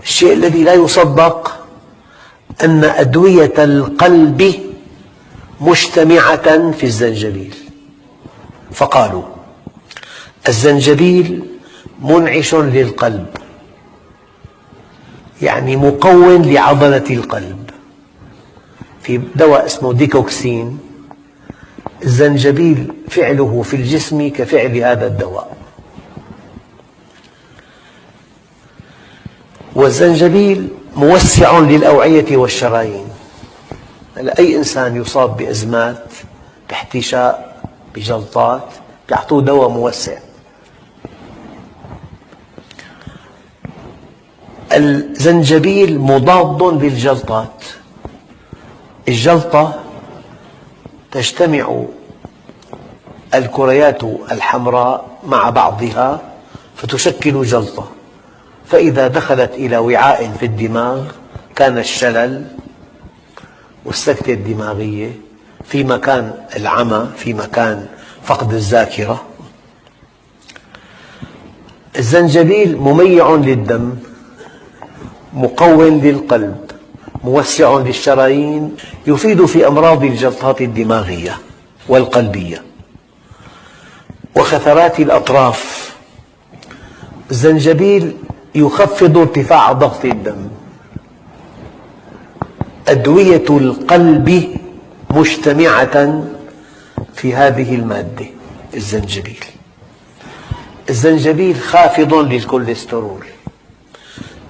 الشيء الذي لا يصدق أن أدوية القلب مجتمعة في الزنجبيل، فقالوا الزنجبيل منعش للقلب، يعني مقوٍ لعضلة القلب. في دواء اسمه ديكوكسين، الزنجبيل فعله في الجسم كفعل هذا الدواء. والزنجبيل موسع للأوعية والشرايين. أي إنسان يصاب بأزمات، باحتشاء، بجلطات، يعطوه دواء موسع. الزنجبيل مضاد للجلطات. الجلطة تجتمع الكريات الحمراء مع بعضها فتشكل جلطة، فإذا دخلت إلى وعاء في الدماغ كان الشلل والسكتة الدماغية، في مكان العمى، في مكان فقد الذاكرة. الزنجبيل مميع للدم، مقوٍ للقلب، موسع للشرايين، يفيد في أمراض الجلطات الدماغية والقلبية وخثرات الأطراف. الزنجبيل يخفض ارتفاع ضغط الدم. أدوية القلب مجتمعة في هذه المادة الزنجبيل. الزنجبيل خافض للكوليسترول،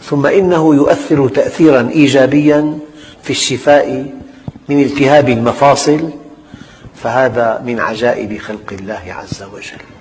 ثم إنه يؤثر تأثيراً إيجابياً في الشفاء من التهاب المفاصل، فهذا من عجائب خلق الله عز وجل.